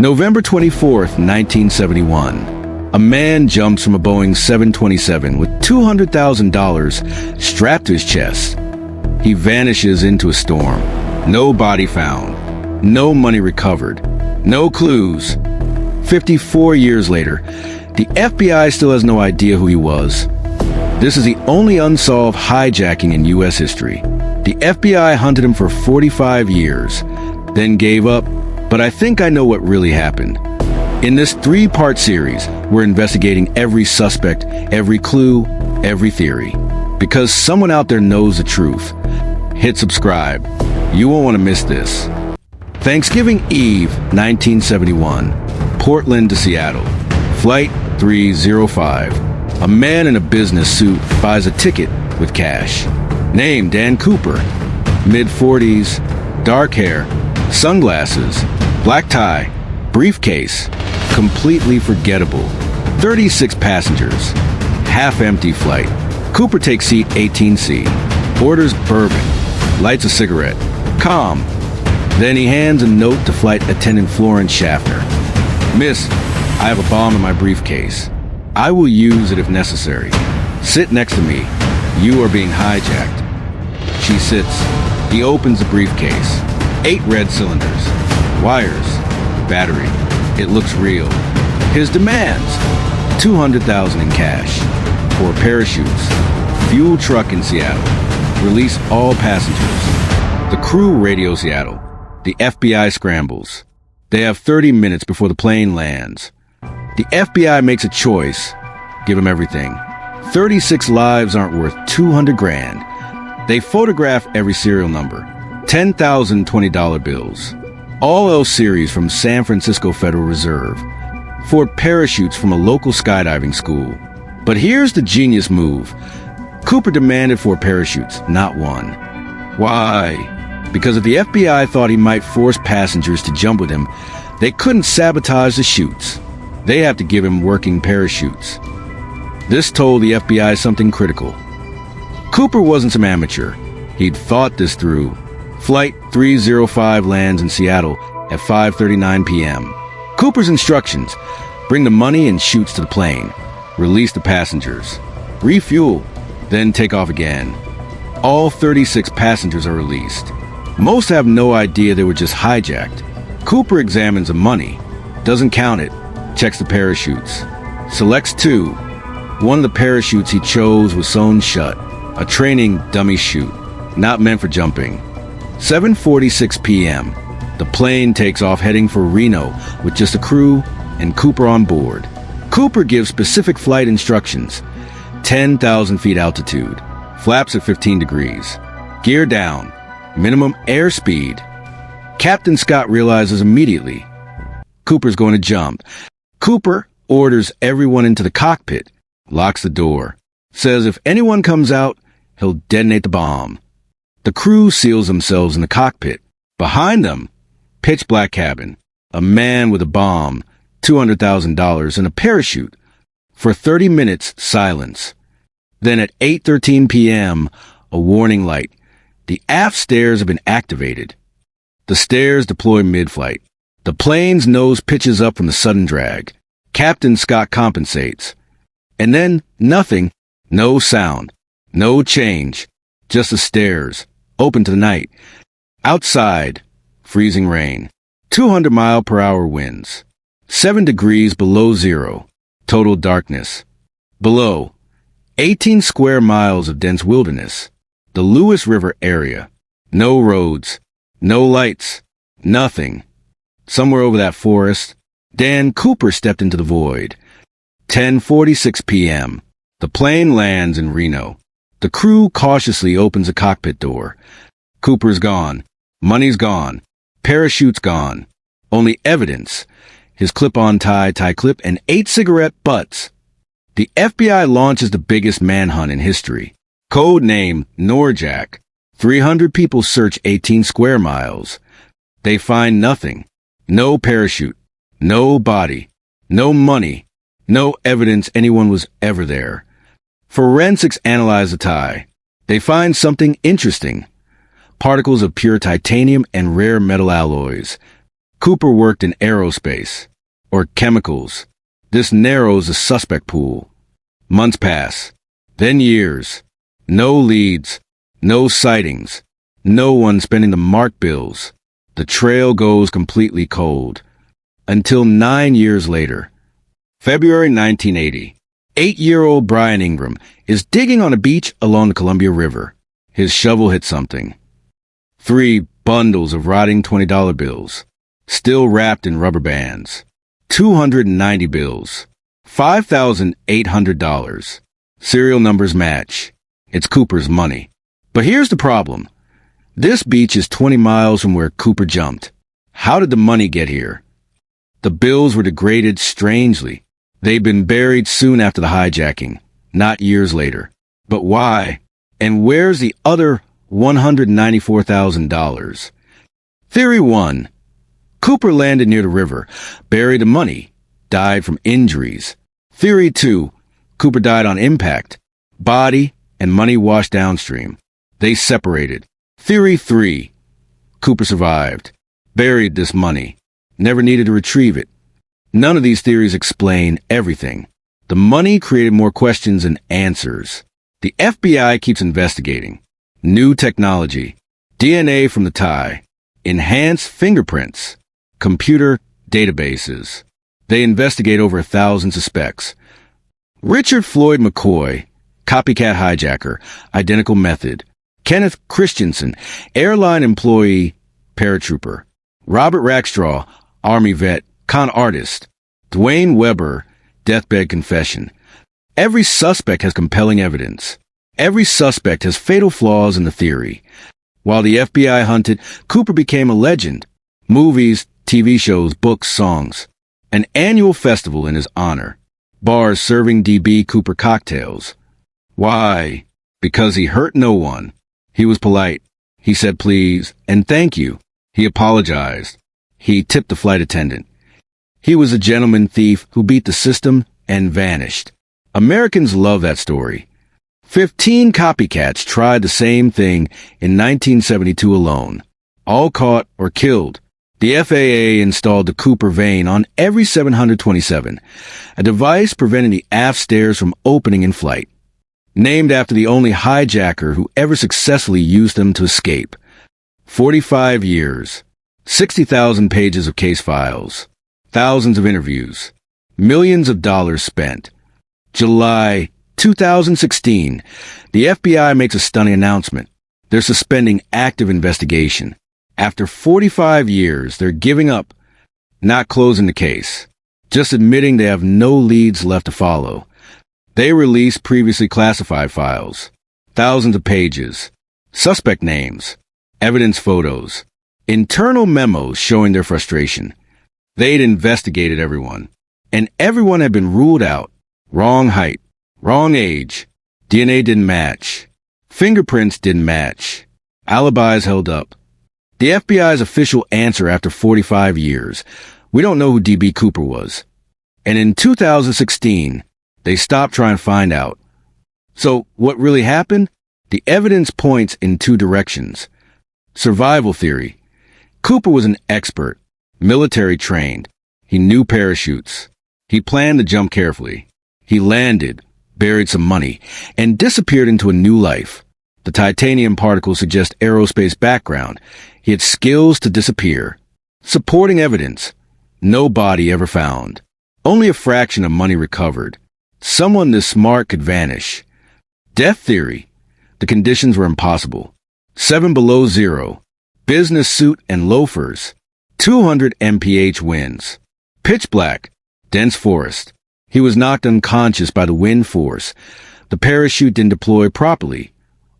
November 24th, 1971. A man jumps from a Boeing 727 with $200,000 strapped to his chest. He vanishes into a storm. No body found. No money recovered. No clues. 54 years later, the FBI still has no idea who he was. This is the only unsolved hijacking in U.S. history. The FBI hunted him for 45 years, then gave up, but I think I know what really happened. In this 3-part series, we're investigating every suspect, every clue, every theory. Because someone out there knows the truth. Hit subscribe. You won't want to miss this. Thanksgiving Eve, 1971. Portland to Seattle. Flight 305. A man in a business suit buys a ticket with cash. Name Dan Cooper. Mid-40s, dark hair, sunglasses, black tie, briefcase. Completely forgettable. 36 passengers. Half-empty flight. Cooper takes seat 18C. Orders bourbon. Lights a cigarette. Calm. Then he hands a note to flight attendant Florence Schaffner. Miss, I have a bomb in my briefcase. I will use it if necessary. Sit next to me. You are being hijacked. She sits. He opens the briefcase. 8 red cylinders. Wires. Battery. It looks real. His demands. $200,000 in cash. 4 parachutes. Fuel truck in Seattle. Release all passengers. The crew radio Seattle. The FBI scrambles. They have 30 minutes before the plane lands. The FBI makes a choice. Give them everything. 36 lives aren't worth $200 grand. They photograph every serial number. 10,000 $20 bills. All else series from San Francisco Federal Reserve. 4 parachutes from a local skydiving school. But here's the genius move. Cooper demanded 4 parachutes, not 1. Why? Because if the FBI thought he might force passengers to jump with him, they couldn't sabotage the chutes. They have to give him working parachutes. This told the FBI something critical. Cooper wasn't some amateur. He'd thought this through. Flight 305 lands in Seattle at 5:39 p.m. Cooper's instructions: bring the money and chutes to the plane. Release the passengers. Refuel, then take off again. All 36 passengers are released. Most have no idea they were just hijacked. Cooper examines the money, doesn't count it, checks the parachutes, selects 2. One of the parachutes he chose was sewn shut, a training dummy chute, not meant for jumping. 7:46 p.m. The plane takes off heading for Reno with just a crew and Cooper on board. Cooper gives specific flight instructions. 10,000 feet altitude, flaps at 15 degrees, gear down, minimum airspeed. Captain Scott realizes immediately Cooper's going to jump. Cooper orders everyone into the cockpit, locks the door, says if anyone comes out, he'll detonate the bomb. The crew seals themselves in the cockpit. Behind them, pitch black cabin, a man with a bomb, $200,000 and a parachute. For 30 minutes, silence. Then at 8:13 p.m., a warning light. The aft stairs have been activated. The stairs deploy mid-flight. The plane's nose pitches up from the sudden drag. Captain Scott compensates. And then nothing, no sound, no change, just the stairs, open to the night. Outside, freezing rain, 200-mile-per-hour winds, 7 degrees below zero, total darkness. Below, 18 square miles of dense wilderness, the Lewis River area, no roads, no lights, nothing. Somewhere over that forest, Dan Cooper stepped into the void. 10:46 p.m. The plane lands in Reno. The crew cautiously opens the cockpit door. Cooper's gone. Money's gone. Parachute's gone. Only evidence: his clip-on tie clip, and 8 cigarette butts. The FBI launches the biggest manhunt in history. Code name Norjack. 300 people search 18 square miles. They find nothing. No parachute. No body. No money. No evidence anyone was ever there. Forensics analyze the tie. They find something interesting. Particles of pure titanium and rare metal alloys. Cooper worked in aerospace, or chemicals. This narrows the suspect pool. Months pass, then years. No leads, no sightings, no one spending the marked bills. The trail goes completely cold. Until 9 years later. February 1980. 8-year-old Brian Ingram is digging on a beach along the Columbia River. His shovel hit something. 3 bundles of rotting $20 bills, still wrapped in rubber bands. 290 bills. $5,800. Serial numbers match. It's Cooper's money. But here's the problem. This beach is 20 miles from where Cooper jumped. How did the money get here? The bills were degraded strangely. They'd been buried soon after the hijacking, not years later. But why? And where's the other $194,000? Theory 1. Cooper landed near the river, buried the money, died from injuries. Theory 2. Cooper died on impact. Body and money washed downstream. They separated. Theory 3. Cooper survived, buried this money, never needed to retrieve it. None of these theories explain everything. The money created more questions than answers. The FBI keeps investigating. New technology, DNA from the tie, enhanced fingerprints, computer databases. They investigate over 1,000 suspects. Richard Floyd McCoy, copycat hijacker, identical method. Kenneth Christensen, airline employee, paratrooper. Robert Rackstraw, Army vet, con artist. Dwayne Weber, deathbed confession. Every suspect has compelling evidence. Every suspect has fatal flaws in the theory. While the FBI hunted, Cooper became a legend. Movies, TV shows, books, songs. An annual festival in his honor. Bars serving D.B. Cooper cocktails. Why? Because he hurt no one. He was polite. He said please and thank you. He apologized. He tipped the flight attendant. He was a gentleman thief who beat the system and vanished. Americans love that story. 15 copycats tried the same thing in 1972 alone. All caught or killed. The FAA installed the Cooper vane on every 727, a device preventing the aft stairs from opening in flight. Named after the only hijacker who ever successfully used them to escape. 45 years, 60,000 pages of case files, thousands of interviews, millions of dollars spent. July 2016, the FBI makes a stunning announcement. They're suspending active investigation. After 45 years, they're giving up, not closing the case, just admitting they have no leads left to follow. They release previously classified files, thousands of pages, suspect names, evidence photos, internal memos showing their frustration. They'd investigated everyone, and everyone had been ruled out. Wrong height, wrong age, DNA didn't match, fingerprints didn't match, alibis held up. The FBI's official answer after 45 years, we don't know who D.B. Cooper was. And in 2016, they stopped trying to find out. So what really happened? The evidence points in 2 directions. Survival theory. Cooper was an expert, military trained. He knew parachutes. He planned to jump carefully. He landed, buried some money, and disappeared into a new life. The titanium particles suggest aerospace background. He had skills to disappear. Supporting evidence. No body ever found. Only a fraction of money recovered. Someone this smart could vanish. Death theory. The conditions were impossible. 7 below zero. Business suit and loafers. 200 mph winds. Pitch black. Dense forest. He was knocked unconscious by the wind force. The parachute didn't deploy properly,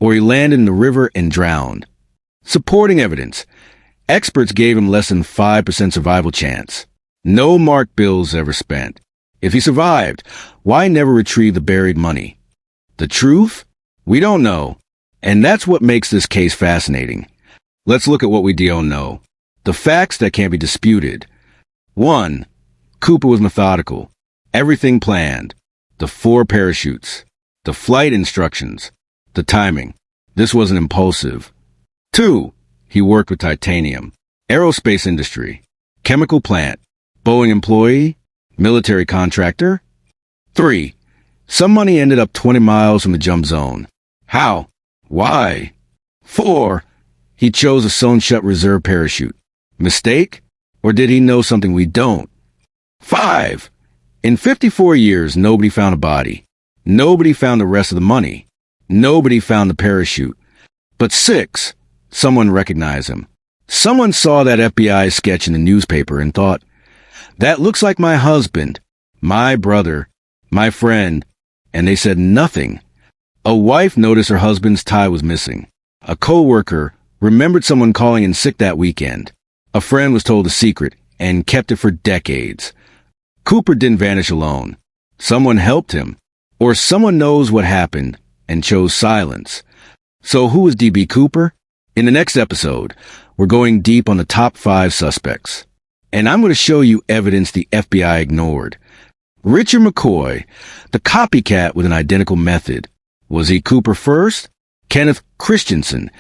or he landed in the river and drowned. Supporting evidence. Experts gave him less than 5% survival chance. No marked bills ever spent. If he survived, why never retrieve the buried money? The truth? We don't know. And that's what makes this case fascinating. Let's look at what we don't know. The facts that can't be disputed. 1. Cooper was methodical. Everything planned. The 4 parachutes. The flight instructions. The timing. This wasn't impulsive. 2. He worked with titanium. Aerospace industry. chemical plant, Boeing employee, military contractor. 3. Some money ended up 20 miles from the jump zone. How? Why? 4. He chose a sewn-shut reserve parachute. Mistake? Or did he know something we don't? 5. In 54 years, nobody found a body. Nobody found the rest of the money. Nobody found the parachute. But 6. Someone recognized him. Someone saw that FBI sketch in the newspaper and thought, "That looks like my husband, my brother, my friend," and they said nothing. A wife noticed her husband's tie was missing. A co-worker remembered someone calling in sick that weekend. A friend was told a secret and kept it for decades. Cooper didn't vanish alone. Someone helped him, or someone knows what happened and chose silence. So who is D.B. Cooper? In the next episode, we're going deep on the top 5 suspects. And I'm going to show you evidence the FBI ignored. Richard McCoy, the copycat with an identical method. Was he Cooper first? Kenneth Christensen,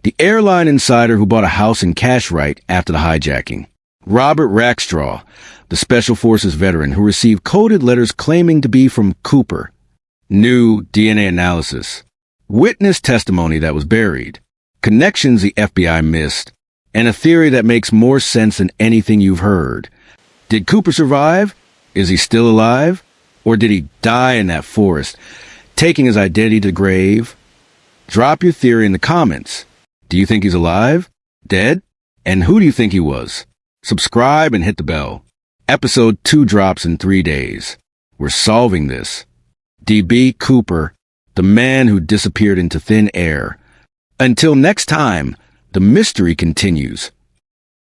the airline insider who bought a house in Cashrite after the hijacking. Robert Rackstraw, the Special Forces veteran who received coded letters claiming to be from Cooper. New DNA analysis. Witness testimony that was buried. Connections the FBI missed. And a theory that makes more sense than anything you've heard. Did Cooper survive? Is he still alive? Or did he die in that forest, taking his identity to the grave? Drop your theory in the comments. Do you think he's alive? Dead? And who do you think he was? Subscribe and hit the bell. Episode 2 drops in 3 days. We're solving this. D.B. Cooper, the man who disappeared into thin air. Until next time, the mystery continues.